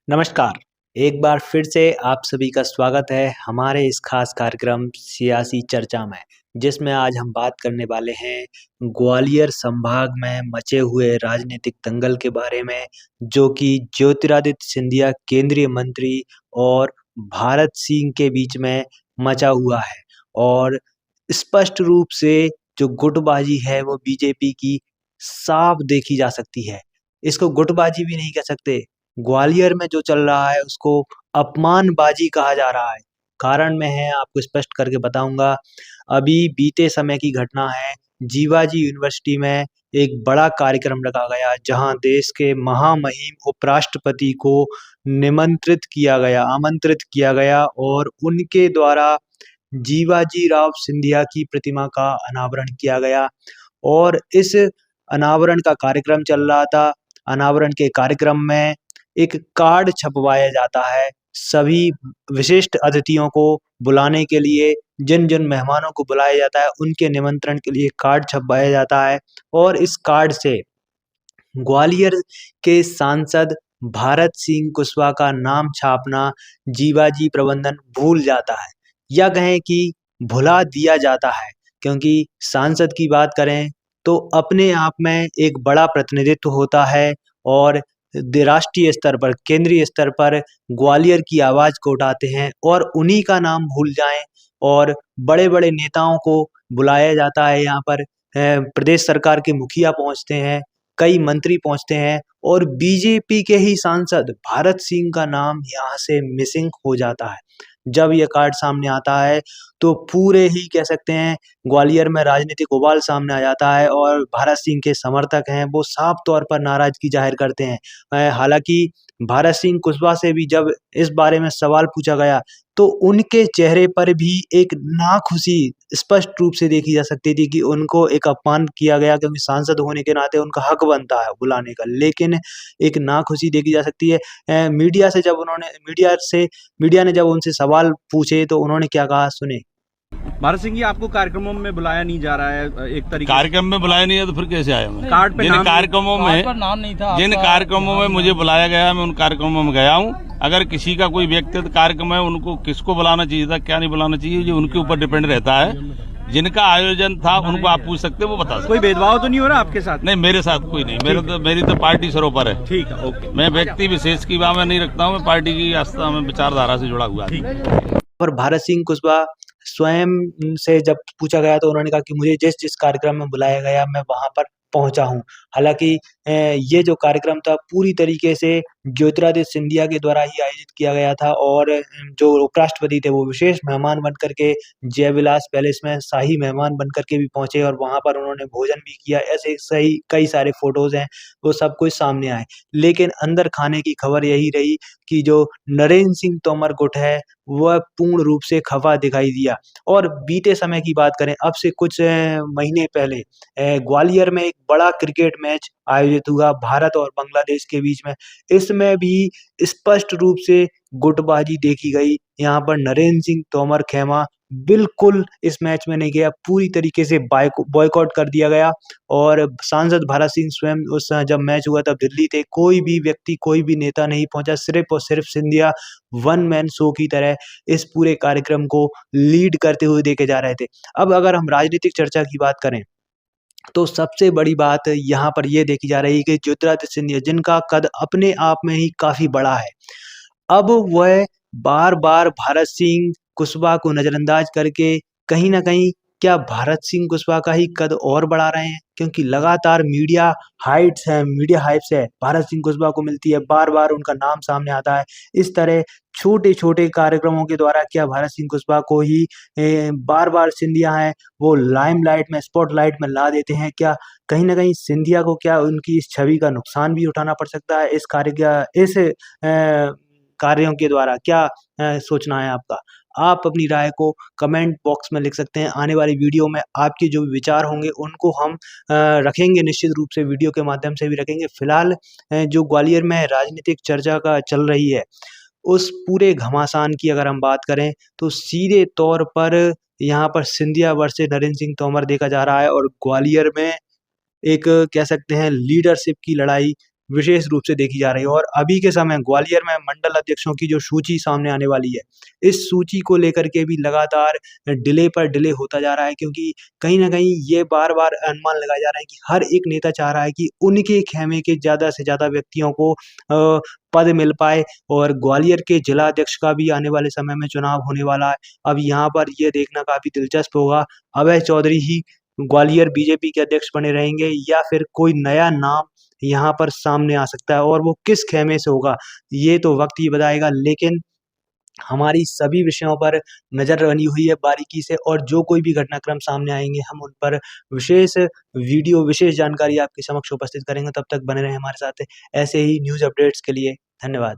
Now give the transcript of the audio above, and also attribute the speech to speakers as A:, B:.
A: नमस्कार। एक बार फिर से आप सभी का स्वागत है हमारे इस खास कार्यक्रम सियासी चर्चा में, जिसमें आज हम बात करने वाले हैं ग्वालियर संभाग में मचे हुए राजनीतिक दंगल के बारे में, जो कि ज्योतिरादित्य सिंधिया केंद्रीय मंत्री और भारत सिंह के बीच में मचा हुआ है। और स्पष्ट रूप से जो गुटबाजी है वो बीजेपी की साफ देखी जा सकती है। इसको गुटबाजी भी नहीं कह सकते। ग्वालियर में जो चल रहा है उसको अपमानबाजी कहा जा रहा है। कारण मैं है आपको स्पष्ट करके बताऊँगा। अभी बीते समय की घटना है, जीवाजी यूनिवर्सिटी में एक बड़ा कार्यक्रम रखा गया जहाँ देश के महामहिम उपराष्ट्रपति को आमंत्रित किया गया और उनके द्वारा जीवाजी राव सिंधिया की प्रतिमा का अनावरण किया गया। और इस अनावरण का कार्यक्रम चल रहा था। अनावरण के कार्यक्रम में एक कार्ड छपवाया जाता है सभी विशिष्ट अतिथियों को बुलाने के लिए। जिन-जिन मेहमानों को बुलाया जाता है उनके निमंत्रण के लिए कार्ड छपवाया जाता है और इस कार्ड से ग्वालियर के सांसद भारत सिंह कुशवाहा का नाम छापना जीवाजी प्रबंधन भूल जाता है, या कहें कि भुला दिया जाता है। क्योंकि सांसद की बात करें तो अपने आप में एक बड़ा प्रतिनिधित्व होता है और राष्ट्रीय स्तर पर, केंद्रीय स्तर पर ग्वालियर की आवाज़ को उठाते हैं और उन्हीं का नाम भूल जाएँ और बड़े-बड़े नेताओं को बुलाया जाता है यहाँ पर। प्रदेश सरकार के मुखिया पहुँचते हैं, कई मंत्री पहुँचते हैं और बीजेपी के ही सांसद भारत सिंह का नाम यहाँ से मिसिंग हो जाता है। जब ये कार्ड सामने आता है तो पूरे ही कह सकते हैं ग्वालियर में राजनीतिक उबाल सामने आ जाता है और भारत सिंह के समर्थक हैं वो साफ तौर पर नाराज़गी ज़ाहिर करते हैं। हालाँकि भारत सिंह कुशवाहा से भी जब इस बारे में सवाल पूछा गया तो उनके चेहरे पर भी एक नाखुशी स्पष्ट रूप से देखी जा सकती थी कि उनको एक अपमान किया गया, क्योंकि सांसद होने के नाते उनका हक बनता है बुलाने का। लेकिन एक नाखुशी देखी जा सकती है। मीडिया ने जब उनसे सवाल पूछे तो उन्होंने क्या कहा, सुने।
B: भारत सिंह जी, आपको कार्यक्रमों में बुलाया नहीं जा रहा है एक तरीके
C: कार्यक्रम में बुलाया नहीं है तो फिर कैसे आया मैं?
B: कार्ड पे
C: जिन कार्यक्रमों में मुझे बुलाया गया मैं उन कार्यक्रमों में गया हूँ। अगर किसी का कोई व्यक्तिगत कार्यक्रम है उनको किसको बुलाना चाहिए था, क्या नहीं बुलाना चाहिए, ये उनके ऊपर डिपेंड रहता है। जिनका आयोजन था उनको आप पूछ सकते हैं, वो बता सकते।
B: कोई भेदभाव तो नहीं हो रहा आपके साथ?
C: नहीं, मेरे साथ कोई नहीं। मेरी तो पार्टी सरोपर है।
B: ठीक है, ओके।
C: मैं व्यक्ति विशेष की बात में नहीं रखता हूँ, मैं पार्टी की आस्था में विचारधारा से जुड़ा हुआ है।
A: पर भारत सिंह कुशवाहा स्वयं से जब पूछा गया तो उन्होंने कहा कि मुझे जिस कार्यक्रम में बुलाया गया मैं वहाँ पर पहुँचा हूँ। हालाँकि ये जो कार्यक्रम था पूरी तरीके से ज्योतिरादित्य सिंधिया के द्वारा ही आयोजित किया गया था और जो उपराष्ट्रपति थे वो विशेष मेहमान बन कर के जय विलास पैलेस में शाही मेहमान बन कर के भी पहुँचे और वहाँ पर उन्होंने भोजन भी किया। ऐसे सही कई सारे फ़ोटोज़ हैं, वो सब कुछ सामने आए। लेकिन अंदर खाने की खबर यही रही कि जो नरेंद्र सिंह तोमर गुट है वह पूर्ण रूप से खफा दिखाई दिया। और बीते समय की बात करें, अब से कुछ महीने पहले ग्वालियर में एक बड़ा क्रिकेट मैच आयोजित हुआ भारत और बांग्लादेश के बीच में। इसमें भी स्पष्ट रूप से गुटबाजी देखी गई। यहाँ पर नरेंद्र सिंह तोमर खेमा बिल्कुल इस मैच में नहीं गया, पूरी तरीके से बॉयकॉट कर दिया गया और सांसद भारत सिंह स्वयं उस समय जब मैच हुआ तब दिल्ली थे। कोई भी व्यक्ति, कोई भी नेता नहीं पहुंचा, सिर्फ और सिर्फ सिंधिया वन मैन शो की तरह इस पूरे कार्यक्रम को लीड करते हुए देखे जा रहे थे। अब अगर हम राजनीतिक चर्चा की बात करें तो सबसे बड़ी बात यहाँ पर ये देखी जा रही है कि ज्योतिरादित्य सिंधिया, जिनका कद अपने आप में ही काफ़ी बड़ा है, अब वह बार-बार भारत सिंह कुशवाहा को नज़रअंदाज करके कहीं न कहीं क्या भारत सिंह कुशवाहा का ही कद और बढ़ा रहे हैं? क्योंकि लगातार मीडिया हाइप्स है, भारत सिंह कुशवाहा को मिलती है, बार-बार उनका नाम सामने आता है। इस तरह छोटे-छोटे कार्यक्रमों के द्वारा क्या भारत सिंह कुशवाहा को ही बार-बार सिंधिया हैं, वो लाइमलाइट में, स्पॉटलाइट में ला देते हैं? क्या कहीं न कहीं सिंधिया को क्या उनकी इस छवि का नुकसान भी उठाना पड़ सकता है इस कार्यों के द्वारा? क्या सोचना है आपका? आप अपनी राय को कमेंट बॉक्स में लिख सकते हैं। आने वाली वीडियो में आपके जो भी विचार होंगे उनको हम रखेंगे, निश्चित रूप से वीडियो के माध्यम से भी रखेंगे। फिलहाल जो ग्वालियर में राजनीतिक चर्चा का चल रही है, उस पूरे घमासान की अगर हम बात करें तो सीधे तौर पर यहाँ पर सिंधिया वर्सेस नरेंद्र सिंह तोमर देखा जा रहा है और ग्वालियर में एक कह सकते हैं लीडरशिप की लड़ाई विशेष रूप से देखी जा रही है। और अभी के समय ग्वालियर में मंडल अध्यक्षों की जो सूची सामने आने वाली है, इस सूची को लेकर के भी लगातार डिले पर डिले होता जा रहा है, क्योंकि कहीं न कहीं ये बार-बार अनुमान लगाया जा रहा है कि हर एक नेता चाह रहा है कि उनके खेमे के ज़्यादा से ज़्यादा व्यक्तियों को पद मिल पाए। और ग्वालियर के जिला अध्यक्ष का भी आने वाले समय में चुनाव होने वाला है। अब यहाँ पर ये देखना काफ़ी दिलचस्प होगा, अभय चौधरी ही ग्वालियर बीजेपी के अध्यक्ष बने रहेंगे या फिर कोई नया नाम यहाँ पर सामने आ सकता है, और वो किस खेमे से होगा, ये तो वक़्त ही बताएगा। लेकिन हमारी सभी विषयों पर नज़र बनी हुई है बारीकी से, और जो कोई भी घटनाक्रम सामने आएँगे, हम उन पर विशेष वीडियो, विशेष जानकारी आपके समक्ष उपस्थित करेंगे। तब तक बने रहें हमारे साथ ऐसे ही न्यूज़ अपडेट्स के लिए। धन्यवाद।